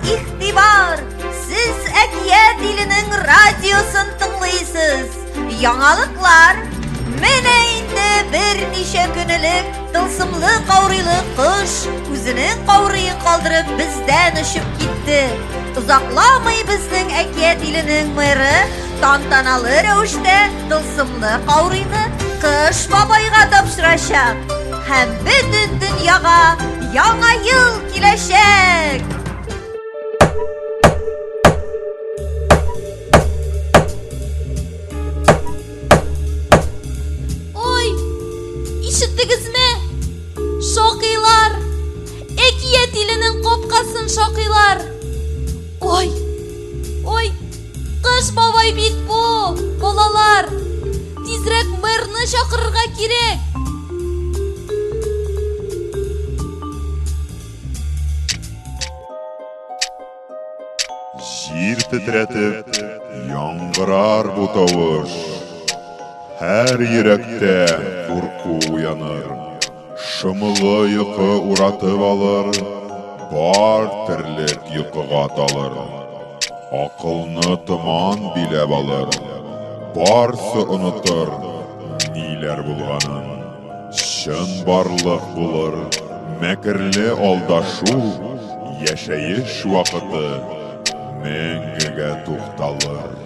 İhtibар, siz Әкият илінің радиосын тыңлайсыз. Яңалыклар, менә инде берничә көнлек тылсымлы каурыйлы кош үзенең каурыен калдырып бездән очып китте. Узакламый безнең Әкият иленең мэры тантаналы рәвештә тылсымлы каурыйны Кыш бабайга тапшырачак һәм бөтен дөньяга яңа ел киләчәк. Ишеттегезме? Шакыйлар! Әкият иленең капкасын шакыйлар! Ой! Кыш бабай бит бу! Балалар! Тизрәк мэрны чакырырга кирәк! Җир тетрәтеп, яңгырар бу тавыш. Һәр йөрәктә курку уяныр. Шымылы йокы уратып алыр, бар терлек йокыга талыр. Акылны томан биләп алыр, барсы онытыр ниләр булганын. Чын барлык булыр, мәкерле алдашу, яшәеш вакыты мәңгегә тукталыр.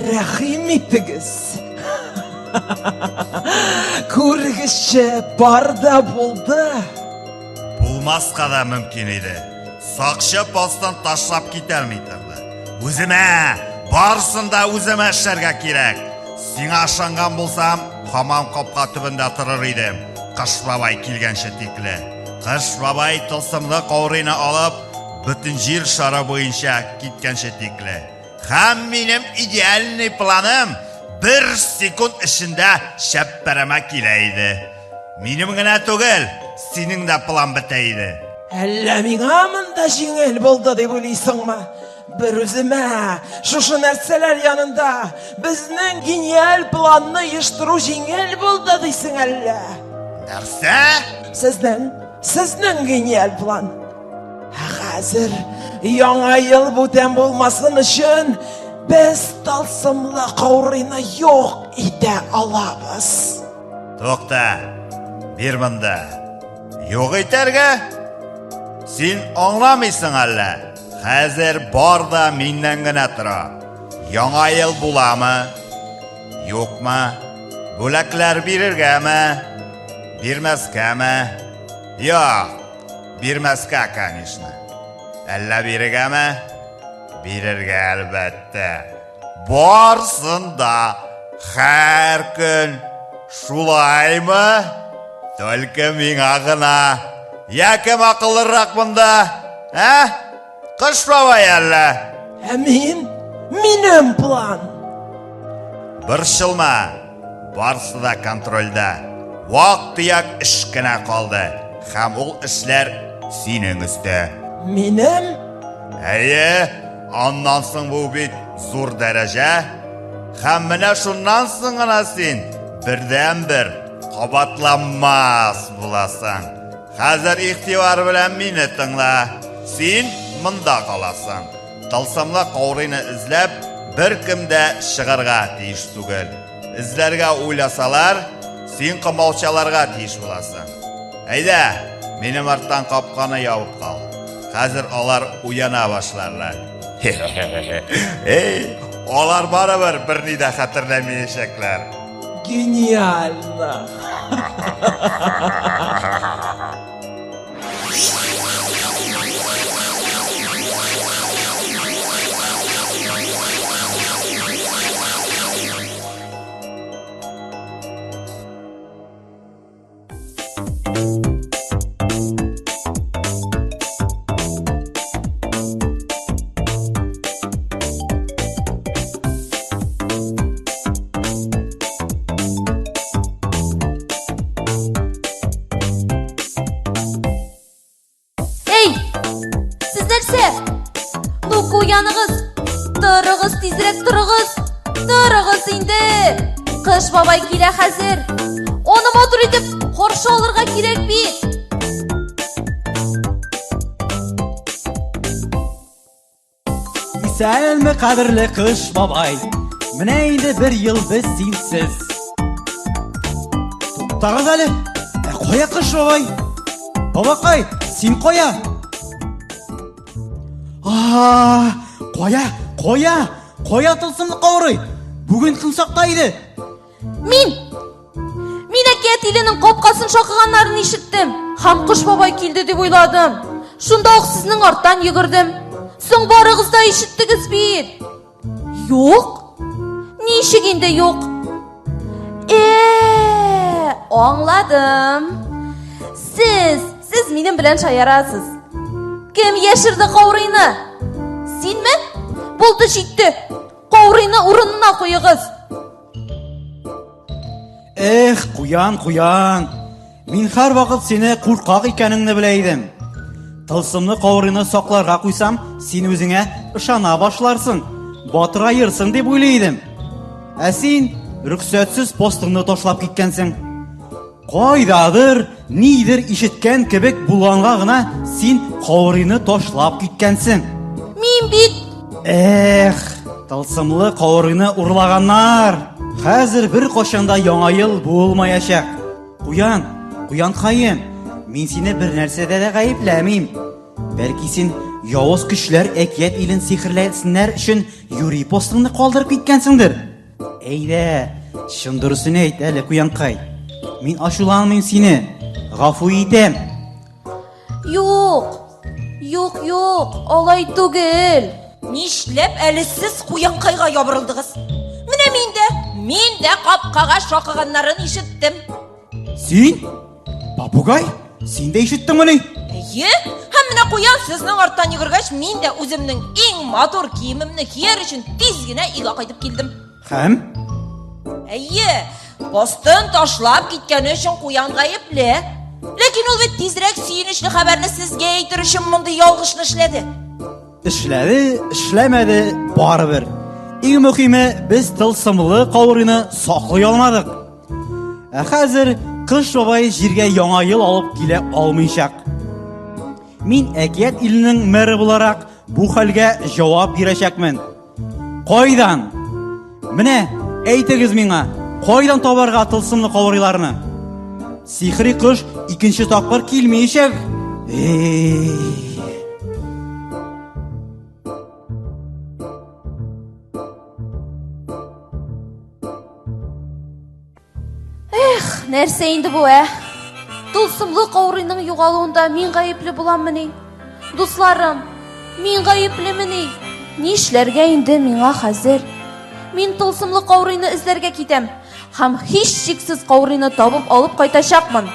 Рәхим итегез. Күргезче бар да булды. Булмаска да мөмкин иде. Сакчы постан ташлап китәрмидер. Үземә, барсын да үземә эшләргә кирәк. Сиңа ышанган булсам, хамам капка төбендә торыр идем. Кыш бабай килгәнче тикле. Кыш бабай тылсымлы каурыйны алып, бөтен җир шары буенча киткәнче тикле. Һәм минем идеальный планым 1 секунд эчендә шәппәрәмә килә иде. Минем генә түгел, синең дә план бетә иде. Әллә миңа монда җиңел булды дип уйлыйсыңмы? Бер үземә шушы нәрсәләр янында безнең гениаль планны оештыру җиңел булды дисең әллә? Нәрсә? Сезнең гениаль план. Хәзер яңа ел бүтән булмасын өчен без тылсымлы каурыйны юк итә алабыз. Тукта, бир монда. Юк итәргә? Син аңламыйсың әллә? Хәзер бар да миннән генә тора. Яңа ел буламы? Юкмы? Бүләкләр бирергәме? Бирмәскәме? Юк, бирмәскә, конечно. Әллә бирергәме? Бирергә әлбәттә. Барсын да һәр көн шулаймы? Только миңа гына. Яким акыллырак монда? Кыш бабай әллә? Минем план. Борчылма. Барсы да контрольда. Вак-төяк эш кенә калды. Һәм ул эшләр синең өстә. Минем? Әйе, аннан соң бу бит зур дәрәҗә. Һәм менә шуннан соң гына син бердән-бер кабатланмас буласың. Хәзер ихтибар белән мине тыңла. Син монда каласың. Тылсымлы каурыйны эзләп, беркем дә чыгарга тиеш түгел. Эзләргә уйласалар, син кымалчаларга тиеш буласың. Әйдә, минем арттан капканы ябып кал. Хәзер алар уяна башларлар. Алар барыбер берни дә хәтерләмәячәкләр. Гениально. нәрсә? Ну-ка уяныгыз. Торыгыз, тизрәк торыгыз. Торыгыз инде. Кыш бабай килә хәзер. Оны матур итеп каршы алырга кирәк бит. Исәнме кадерле кыш бабай, менә инде бер ел без синсез. Туктагыз әле, кая кыш бабай? Бабакай, син кая? Кая тылсымлы каурый? Бүген көн сакта иде. Мин әкият иленең капкасын шакыганнарын ишеттем. Һәм кыш бабай килде дип уйладым. Шунда ук сезнең арттан йөгердем. Соң барыгыз да ишеттегез бит. Юк? Ничек инде юк? Аңладым. Сез минем белән шаярасыз. Кем яшерде каурыйны? Синме? Булды җитте. Каурыйны урынына куегыз. Куян. Мин һәр вакыт сине куркак икәнеңне белә идем. Тылсымлы каурыйны сакларга куйсам, син үзеңә ышана башларсың. Батырайырсың дип уйлыйдым. Ә син рөхсәтсез постыңны ташлап киткәнсең. Кайдадыр, нидер ишеткән кебек булганга гына син каурыйны ташлап киткәнсең. Мин бит Тылсымлы каурыйны урлаганнар. Хәзер бер кашанда яңа ел булмаячак. Куян хаем, мин сине бер нәрсәдә дә гаепләмим. Бәлки син явыз көчләр әкият илен сихерләсеннәр өчен юри постыңны калдырып киткәнсеңдер. Әйдә, шун дөресен әйт әле, куянкай. Мин ачуланмыйм сине. Гафу итәм. Юк, алай түгел. Нишләп әле сез куянкайга ябырылдыгыз? Менә мин дә капкага шакыганнарын ишеттем. Син? Папугай? Син дә ишеттеңме? Һәм менә куян сезнең арттан йөгергәч, мин дә үземнең иң матур киемемне кияр өчен тиз генә өйгә кайтып килдем. Һәм? Постын ташлап киткәне өчен куян гаепле. Ләкин ул бит тизрәк сөенечле хәбәрне сезгә әйтер өчен мондый ялгышны эшләде. Эшләмәде, барыбер. Иң мөһиме, без тылсымлы каурыйны саклый алмадык. Ә хәзер кыш бабай җиргә яңа ел алып килә алмыйчак. Мин әкият иленең мэре буларак бу хәлгә җавап бирәчәкмен. Кайдан? Менә әйтегез миңа, кайдан табарга тылсымлы каурыйларны? Сихри кыш икенче тапкыр килмәячәк. Нәрсә инде бу, Тылсымлы каурыйның югалуында мин гаепле буламмыни? Дусларым, мин гаеплемени? Нишләргә инде миңа хәзер? Мин тылсымлы каурыйны эзләргә китәм һәм һич шиксез каурыйны табып алып кайтачакмын.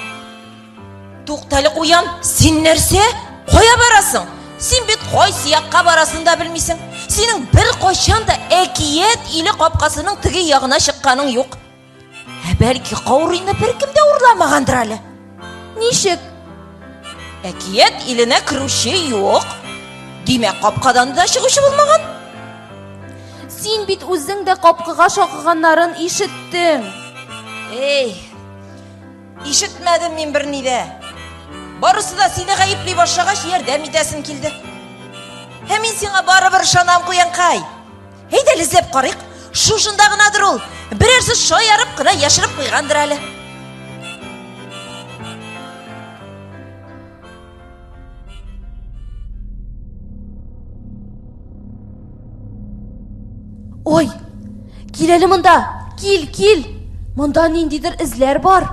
Туктале куян, син нәрсә? Кая барасың? Син бит кайсы якка барасын да белмисең. Синең бер кайчан да әкият иле капкасының теге ягына чыкканың юк. Бәлки каурыйны беркем дә урламагандыр әле. Ничек? Әкият иленә керүче юк. Димәк, капкадан да чыгучы булмаган. Син бит үзең дә капкага шакыганнарын ишеттең. Ишетмәдем мин берни дә. Барысы да сине гаепли башлагач ярдәм итәсем килде. Һәм мин сиңа барыбер ышанам, куянкай. Әйдә, эзләп карыйк. Шушында гынадыр ул. Берәрсе шаярып кына яшереп куйгандыр әле. Ой, кил әле монда. Кил. Монда ниндидер эзләр бар.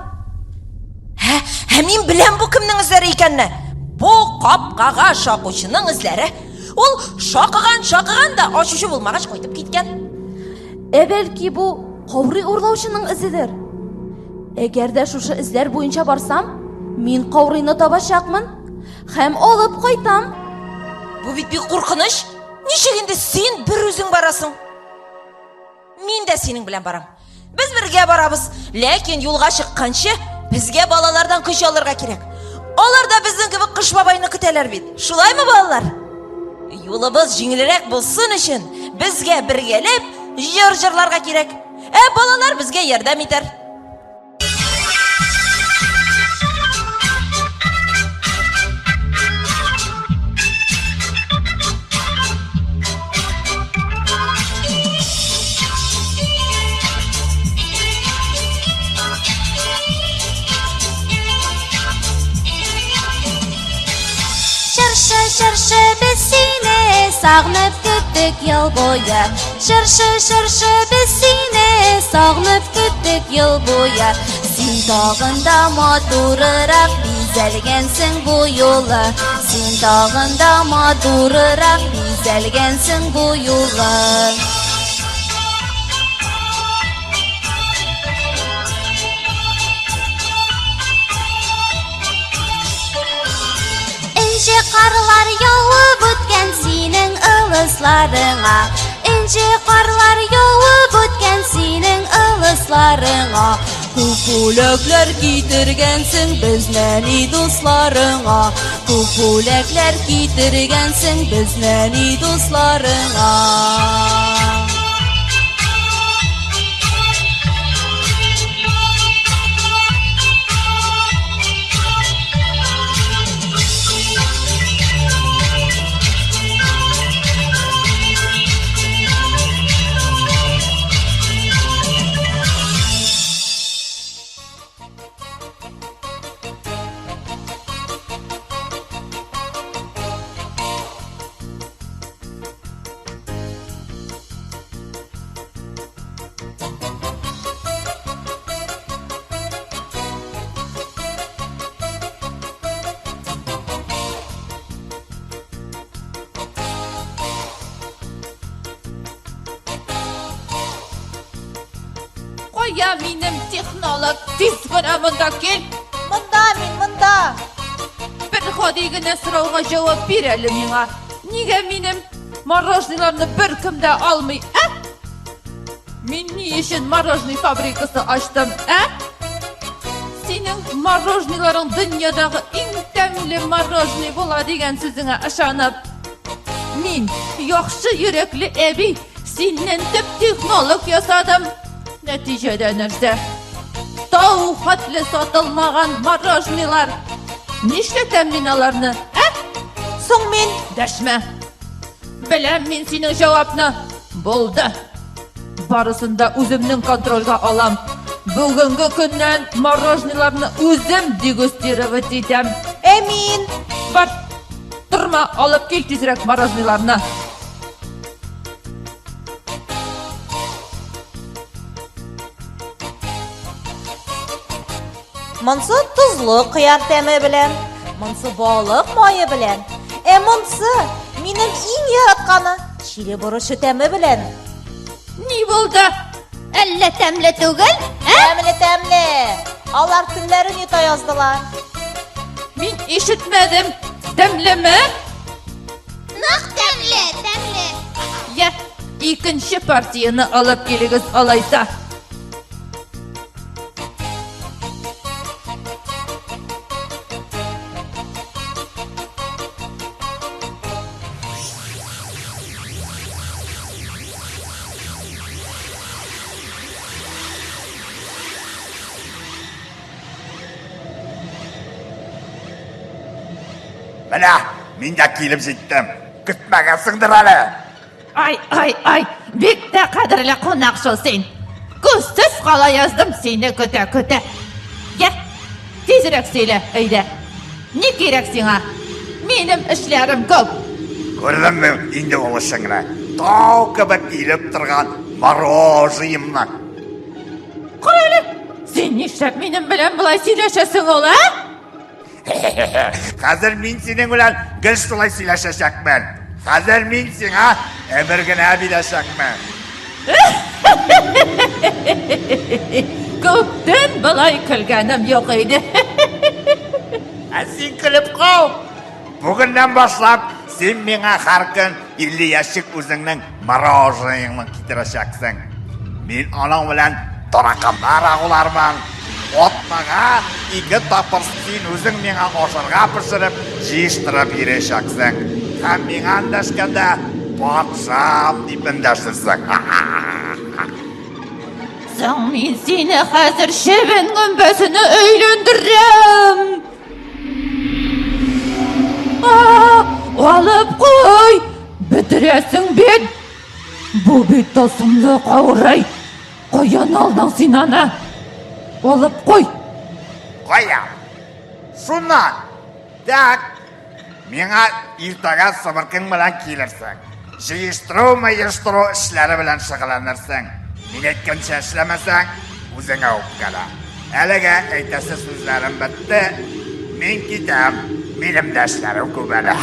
Мин беләм бу кемнең эзләре икәнне. Бу капкага шакучының эзләре. Ул шакыган да ачучы булмагач кайтып киткән. Бәлки бу каурый урлаучының изидер. Әгәр дә шушы эзләр буенча барсам, мин каурыйны табачакмын һәм алып кайтам. Бу бит бик куркыныч. Ничек инде син бер үзең барасың? Мин дә синең белән барам. Без бергә барабыз, ләкин юлга чыкканчы безгә балалардан көч алырга кирәк. Алар да безнең кебек кыш бабайны көтәләр бит. Шулаймы, балалар? Юлыбыз җиңелрәк булсын өчен безгә бергәләп җыр җырларга кирәк. Балалар безгә ярдәм итәр. Шыршы biz seni sağınıp küttük yıl boyu. Şırşı biz seni sağınıp küttük yıl boyu. Sen tağında madurarak bizelgensin bu yola. Sen tağında madurarak bizelgensin bu yola. İnce karlar yağıp ötken senin ılıslarına. İnce karlar yağıp ötken senin ılıslarına. Kupulekler getirgensin bizleni dostlarına. Kupulekler getirgensin bizleni dostlarına. Qo'ya menim texnolog tezgina munda kel. Mында. Bir xodigina so'rovga javob berali menga. Nega menim morojnilarni bir kimda olmay, a? Men ni uchun morojniy fabrikasi ochdim, a? Sening morojnilaring dunyodagi eng tamli morojniy bo'ladigan so'zingga ishonib, men yaxshi yurakli abi senden tip texnolog yasadım. Neticede nerede? Tağ hatli satılmagan morojnilar. Nişletem minalarını? Соң мен Deşme. Bilem men senin cevapını. Buldu. Barısında özümün kontrolga alam. Bugünkü günden morojnilarını özüm degustirovat etem. Эмин. Бар. Durma, alıp gel tezrek morojnilarını. Монсы тузлы кыяр тәме белән, монсы балык майы белән. Монсы минем иң яратканы чире борышы тәме белән. Ни buldu? Әллә тәмле түгел? Тәмле. Алар телләрен юта яздылар. Мен işitmedim. Demli mi? Нак тәмле. Ya, ikinci partiyini alıp geliriz alaysa. Mana, men de kelib jetdim. Kutmagansiңdir hali. Ay, bek de qadrli qo'noqsho sen. Ko'zsiz qola yazdım seni köte. Ya, tezroq söyle, ayda. Ne kerak sana? Menim ishlarim ko'p. Ko'rdimmi endi bo'lishingni? Tog' kabi kelib turgan morojniyimni. Qaraylik, sen nishlab menim bilan bulay söyleshasan ola? Hozir men sening bilan g'ishtulay söylashacakman. Hozir men senga emirgina bilashakman. Ko'pdan bulay kulganim yo'q edi. Sen kulib qol. Bugundan boshlab sen menga har kun 50 yoshlik o'zingning morojniyingni keltirasaksan. Men onang bilan taraqamlar og'larman. Otmaga 2 tapır sen o'zing menga oshirga pishirib, yeyishtirib berasaksan. Һәм миңа эндәшкәндә патшам дип эндәшерсең. Соң мин сине хәзер шебен гөмбәсенә өйләндерәм. Алып куй! Бетерәсең бит! Бу бит тылсымлы каурый. Каян алдың син аны? Алып куй! Кая? Шуннан. Так. Миңа иртәгә сыбыркың белән килерсең. Җыештыру эшләре белән шөгыльләнерсең. Мин әйткәнчә эшләмәсәң, үзеңә үпкәлә. Әлегә әйтәсе сүзләрем бетте. Мин китәм. Минем дә эшләрем күп әле.